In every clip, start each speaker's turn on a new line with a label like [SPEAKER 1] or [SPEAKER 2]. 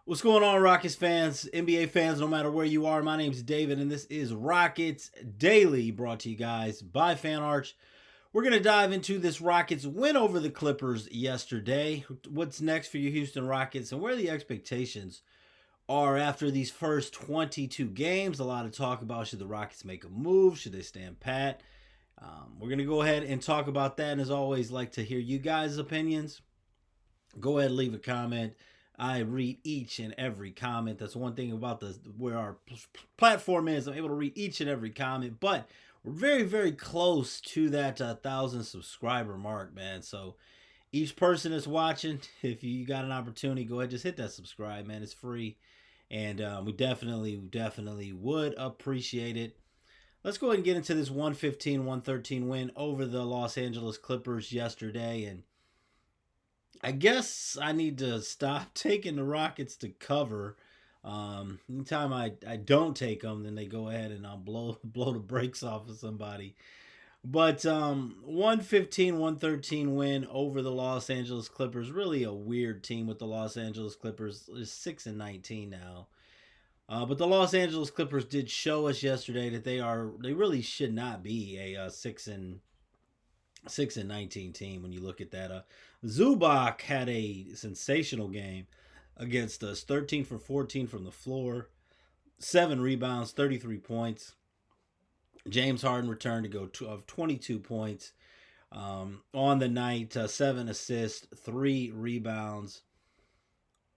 [SPEAKER 1] What's going on, Rockets fans, NBA fans, no matter where you are? My name's David, and this is Rockets Daily, brought to you guys by FanArch. We're going to dive into this Rockets win over the Clippers yesterday. What's next for you, Houston Rockets, and where the expectations are after these first 22 games. A lot of talk about should the Rockets make a move, should they stand pat. We're going to go ahead and talk about that, and as always, like to hear you guys' opinions. Go ahead and leave a comment. I read each and every comment. That's one thing about where our platform is. I'm able to read each and every comment, but we're very, very close to that 1,000 subscriber mark, man. So each person that's watching, if you got an opportunity, go ahead, just hit that subscribe, man. It's free, and we definitely would appreciate it. Let's go ahead and get into this 115-113 win over the Los Angeles Clippers yesterday, and I guess I need to stop taking the Rockets to cover. Anytime I don't take them, then they go ahead and I'll blow the brakes off of somebody. But 115-113 win over the Los Angeles Clippers. Really a weird team with the Los Angeles Clippers. It's 6-19 now. But the Los Angeles Clippers did show us yesterday that they really should not be a 6-19 team when you look at that. Zubac had a sensational game against us. 13 for 14 from the floor, 7 rebounds, 33 points. James Harden returned to go of 22 points on the night, 7 assists, 3 rebounds.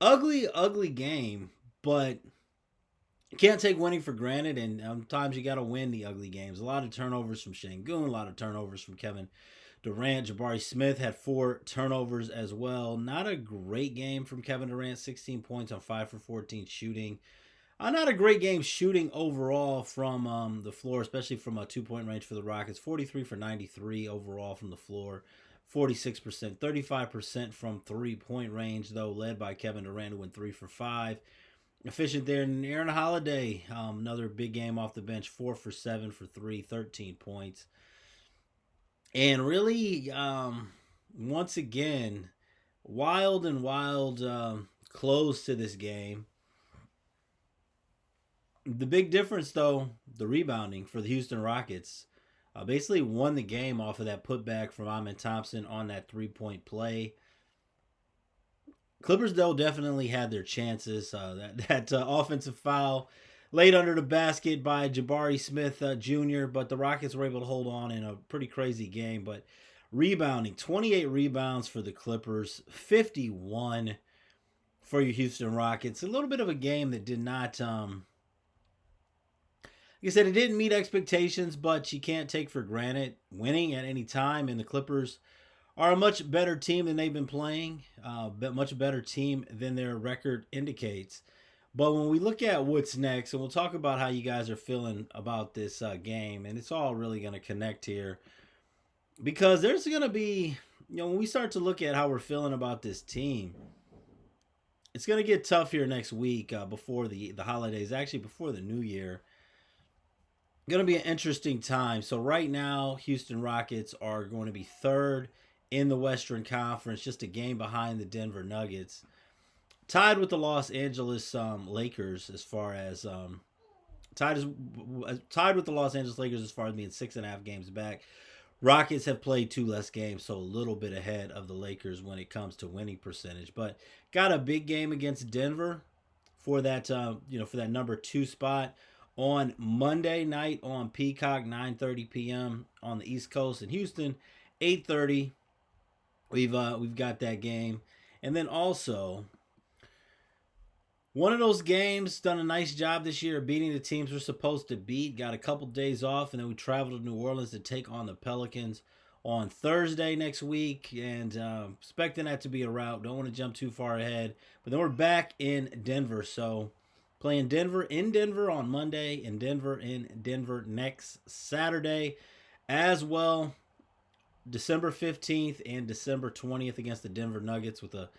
[SPEAKER 1] Ugly game, but you can't take winning for granted, and sometimes you got to win the ugly games. A lot of turnovers from Şengün, a lot of turnovers from Kevin Durant. Jabari Smith had 4 turnovers as well. Not a great game from Kevin Durant, 16 points on 5 for 14 shooting. Not a great game shooting overall from the floor, especially from a 2-point range for the Rockets. 43 for 93 overall from the floor. 46%, 35% from 3-point range, though, led by Kevin Durant, who went 3 for 5. Efficient there. And Aaron Holiday, another big game off the bench, 4 for 7 for 3, 13 points. And really, once again, wild close to this game. The big difference, though, the rebounding for the Houston Rockets. Basically won the game off of that putback from Amen Thompson on that 3-point play. Clippers, though, definitely had their chances. That offensive foul laid under the basket by Jabari Smith Jr., but the Rockets were able to hold on in a pretty crazy game. But rebounding, 28 rebounds for the Clippers, 51 for your Houston Rockets. A little bit of a game that did not, like I said, it didn't meet expectations, but you can't take for granted winning at any time, and the Clippers are a much better team than they've been playing, much better team than their record indicates. But when we look at what's next, and we'll talk about how you guys are feeling about this game, and it's all really going to connect here, because there's going to be, when we start to look at how we're feeling about this team, it's going to get tough here next week before the holidays, actually before the new year. Going to be an interesting time. So right now, Houston Rockets are going to be third in the Western Conference, just a game behind the Denver Nuggets. Tied with the Los Angeles Lakers as far as tied with the Los Angeles Lakers as far as being 6.5 games back. Rockets have played 2 less games, so a little bit ahead of the Lakers when it comes to winning percentage. But got a big game against Denver for that for that number 2 spot on Monday night on Peacock, 9:30 p.m. on the East Coast. In Houston, 8:30. We've got that game, and then also one of those games done a nice job this year of beating the teams we're supposed to beat. Got a couple days off, and then we traveled to New Orleans to take on the Pelicans on Thursday next week, and expecting that to be a rout. Don't want to jump too far ahead, but then we're back in Denver, so playing Denver in Denver on Monday, and Denver in Denver next Saturday as well. December 15th and December 20th against the Denver Nuggets, with a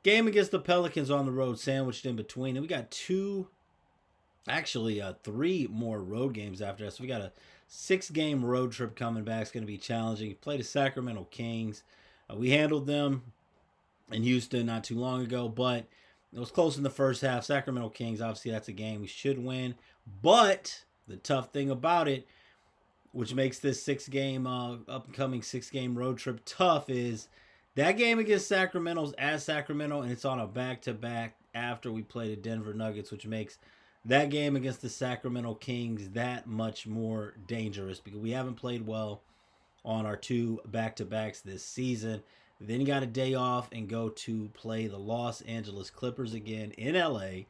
[SPEAKER 1] game against the Pelicans on the road sandwiched in between. And we got 3 more road games after that. So we got a 6-game road trip coming back. It's going to be challenging. Play the Sacramento Kings. We handled them in Houston not too long ago, but It was close in the first half. Sacramento Kings, obviously, that's a game we should win. But the tough thing about it, which makes this upcoming 6 game road trip tough, is that game against Sacramento's at Sacramento, and it's on a back-to-back after we play the Denver Nuggets, which makes that game against the Sacramento Kings that much more dangerous because we haven't played well on our 2 back-to-backs this season. Then you got a day off and go to play the Los Angeles Clippers again in LA.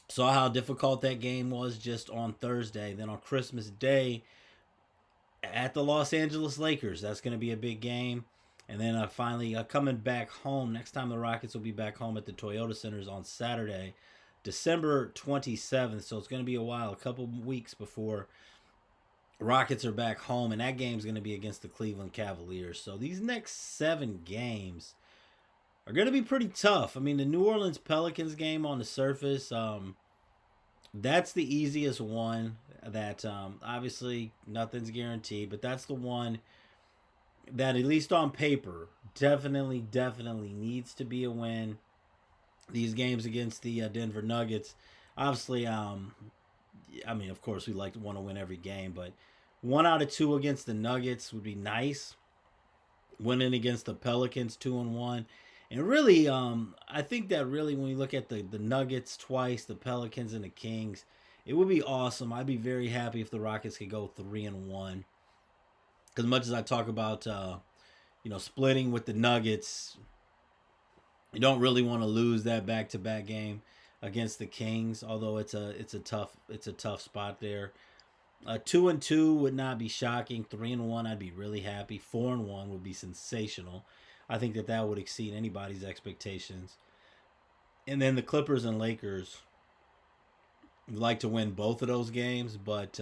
[SPEAKER 1] Saw how difficult that game was just on Thursday. Then on Christmas Day at the Los Angeles Lakers, that's going to be a big game. And then finally coming back home. Next time the Rockets will be back home at the Toyota Centers on Saturday, December 27th. So it's going to be a while, a couple weeks before Rockets are back home. And that game's going to be against the Cleveland Cavaliers. So these next 7 games are going to be pretty tough. I mean, the New Orleans Pelicans game on the surface, that's the easiest one. That obviously nothing's guaranteed, but that's the one that, at least on paper, definitely needs to be a win. These games against the Denver Nuggets, obviously, I mean, of course, we want to win every game, but 1 out of 2 against the Nuggets would be nice. Winning against the Pelicans 2-1. And really, I think that really when we look at the Nuggets twice, the Pelicans and the Kings, it would be awesome. I'd be very happy if the Rockets could go 3-1. Because much as I talk about, splitting with the Nuggets, you don't really want to lose that back-to-back game against the Kings. Although it's a tough spot there. 2-2 would not be shocking. 3-1, I'd be really happy. 4-1 would be sensational. I think that would exceed anybody's expectations. And then the Clippers and Lakers would like to win both of those games, but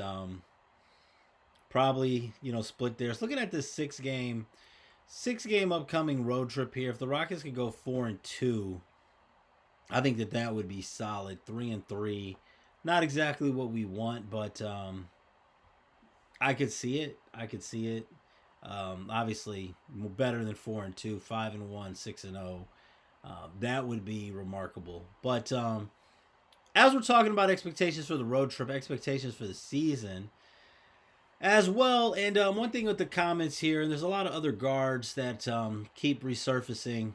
[SPEAKER 1] probably split there. So looking at this 6-game upcoming road trip here, if the Rockets could go 4-2, I think that would be solid. 3-3, not exactly what we want, but I could see it. Obviously, better than 4-2, 5-1, 6-0. That would be remarkable. But as we're talking about expectations for the road trip, expectations for the season as well, and one thing with the comments here, and there's a lot of other guards that keep resurfacing.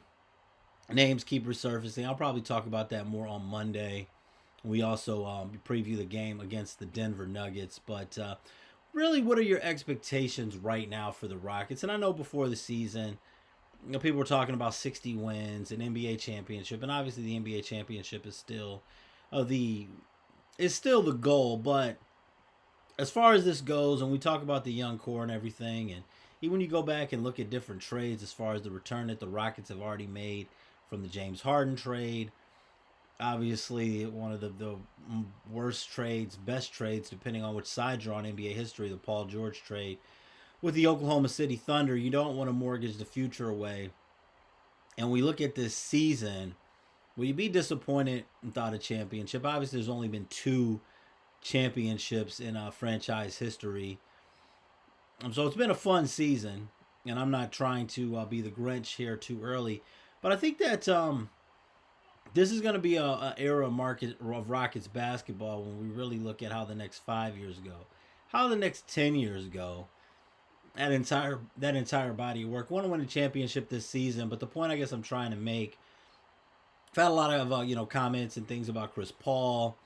[SPEAKER 1] Names keep resurfacing. I'll probably talk about that more on Monday. We also preview the game against the Denver Nuggets. But really, what are your expectations right now for the Rockets? And I know before the season, people were talking about 60 wins, an NBA championship, and obviously the NBA championship is still the goal. But as far as this goes, and we talk about the young core and everything, and even when you go back and look at different trades as far as the return that the Rockets have already made from the James Harden trade, obviously one of the worst trades, best trades, depending on which side you're on NBA history, the Paul George trade with the Oklahoma City Thunder. You don't want to mortgage the future away. And we look at this season, will you be disappointed without a championship? Obviously, there's only been 2 championships in franchise history. So it's been a fun season, and I'm not trying to be the Grinch here too early, but I think that this is going to be a era of Rockets basketball when we really look at how the next 5 years go, how the next 10 years go. That entire body of work. Want to win a championship this season, but the point I guess I'm trying to make, I've had a lot of comments and things about Chris Paul.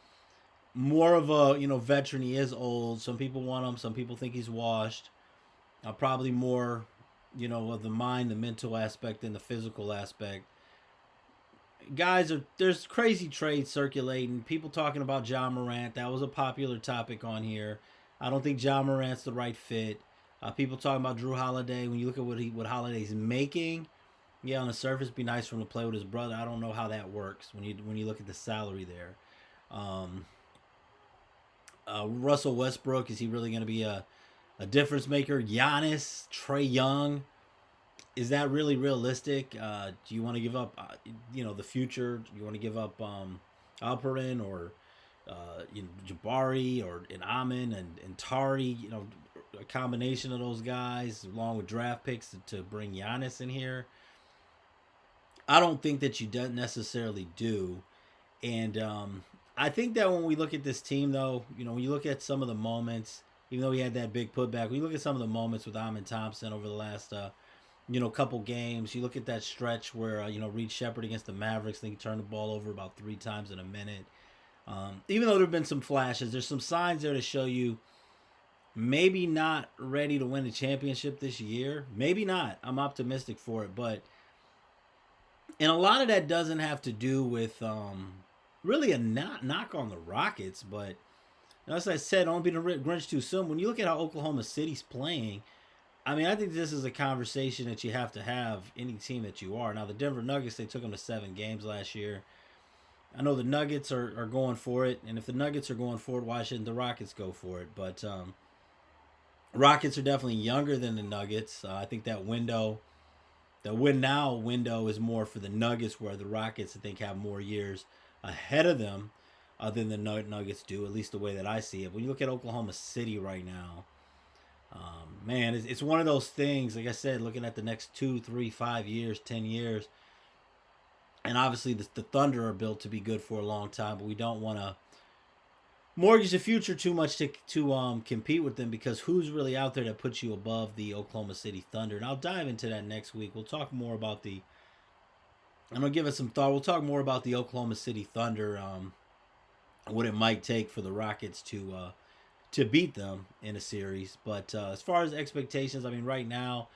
[SPEAKER 1] More of a veteran. He is old. Some people want him. Some people think he's washed. Probably more of the mind, the mental aspect, than the physical aspect. Guys, there's crazy trades circulating. People talking about Ja Morant. That was a popular topic on here. I don't think Ja Morant's the right fit. People talking about Drew Holiday. When you look at what Holiday's making, yeah, on the surface, it'd be nice for him to play with his brother. I don't know how that works when you look at the salary there. Russell Westbrook, is he really going to be a difference maker? Giannis, Trae Young, is that really realistic? Do you want to give up, the future? Do you want to give up Alperin or Jabari or Amin and Tari? A combination of those guys along with draft picks to bring Giannis in here. I don't think that you don't necessarily do. And I think that when we look at this team, though, when you look at some of the moments, even though he had that big putback, when you look at some of the moments with Amon Thompson over the last, couple games, you look at that stretch where, Reed Shepard against the Mavericks, I think he turned the ball over about 3 times in a minute. Even though there have been some flashes, there's some signs there to show you maybe not ready to win the championship this year. Maybe not. I'm optimistic for it, but and a lot of that doesn't have to do with really a knock on the Rockets, but as I said, don't be the Grinch too soon. When you look at how Oklahoma City's playing, I mean, I think this is a conversation that you have to have any team that you are. Now, the Denver Nuggets, they took them to 7 games last year. I know the Nuggets are going for it, and if the Nuggets are going for it, why shouldn't the Rockets go for it? But Rockets are definitely younger than the Nuggets. I think that window, the win now window, is more for the Nuggets, where the Rockets, I think, have more years ahead of them than the Nuggets do, at least the way that I see it. When you look at Oklahoma City right now, man, it's one of those things, like I said, looking at the next 2, 3, 5 years, 10 years, and obviously the Thunder are built to be good for a long time, but we don't want to mortgage the future too much to compete with them, because who's really out there that puts you above the Oklahoma City Thunder? And I'll dive into that next week. We'll talk more about I'm going to give it some thought. We'll talk more about the Oklahoma City Thunder, what it might take for the Rockets to beat them in a series. But as far as expectations, I mean, right now,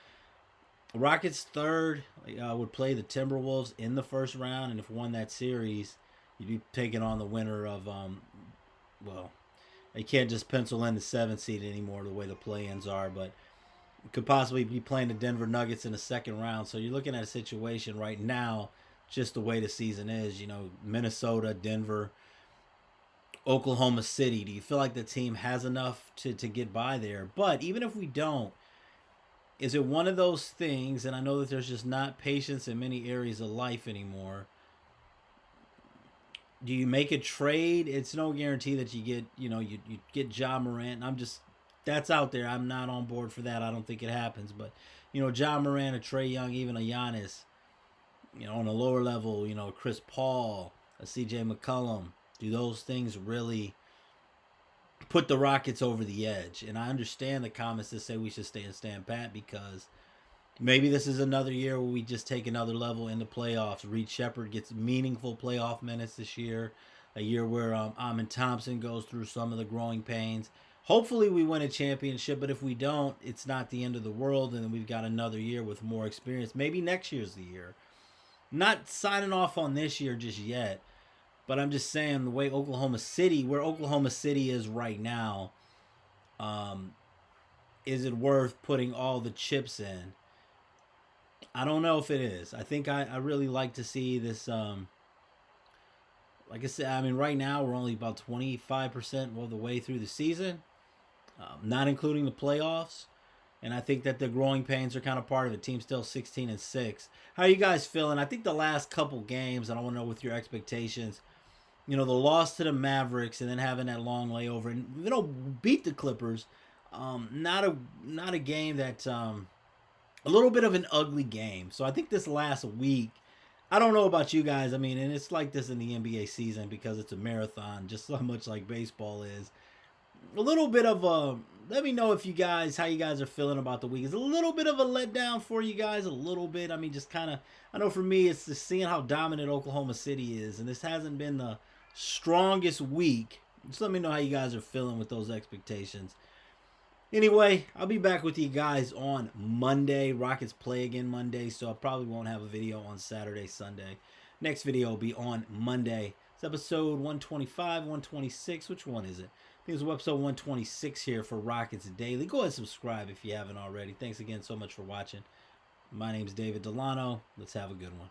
[SPEAKER 1] Rockets third would play the Timberwolves in the first round, and if won that series, you'd be taking on the winner of, well, you can't just pencil in the 7th seed anymore the way the play-ins are, but could possibly be playing the Denver Nuggets in the second round. So you're looking at a situation right now, just the way the season is, Minnesota, Denver, Oklahoma City. Do you feel like the team has enough to get by there? But even if we don't, is it one of those things, and I know that there's just not patience in many areas of life anymore, do you make a trade? It's no guarantee that you get, you get Ja Morant. That's out there. I'm not on board for that. I don't think it happens. But, Ja Morant, a Trae Young, even a Giannis, on a lower level, Chris Paul, a CJ McCollum, do those things really put the Rockets over the edge? And I understand the comments that say we should stay and stand pat, because maybe this is another year where we just take another level in the playoffs. Reed Shepard gets meaningful playoff minutes this year, a year where Amon Thompson goes through some of the growing pains. Hopefully we win a championship, but if we don't, it's not the end of the world, and then we've got another year with more experience. Maybe next year's the year. Not signing off on this year just yet, but I'm just saying, the way where Oklahoma City is right now, is it worth putting all the chips in? I don't know if it is. I think I really like to see this. Like I said, I mean, right now we're only about 25% of the way through the season, not including the playoffs. And I think that the growing pains are kind of part of it. Team's still 16-6. How are you guys feeling? I think the last couple games, and I want to know with your expectations, the loss to the Mavericks and then having that long layover and, beat the Clippers. Not a game that, a little bit of an ugly game. So I think this last week, I don't know about you guys. I mean, and it's like this in the NBA season because it's a marathon, just so much like baseball is. A little bit of a, let me know how you guys are feeling about the week. It's a little bit of a letdown for you guys, a little bit. I mean, just kind of, I know for me, it's just seeing how dominant Oklahoma City is, and this hasn't been the strongest week. Just let me know how you guys are feeling with those expectations. Anyway, I'll be back with you guys on Monday. Rockets play again Monday, so I probably won't have a video on Saturday, Sunday. Next video will be on Monday. It's episode 125, 126. Which one is it? I think it's episode 126 here for Rockets Daily. Go ahead and subscribe if you haven't already. Thanks again so much for watching. My name's David Delano. Let's have a good one.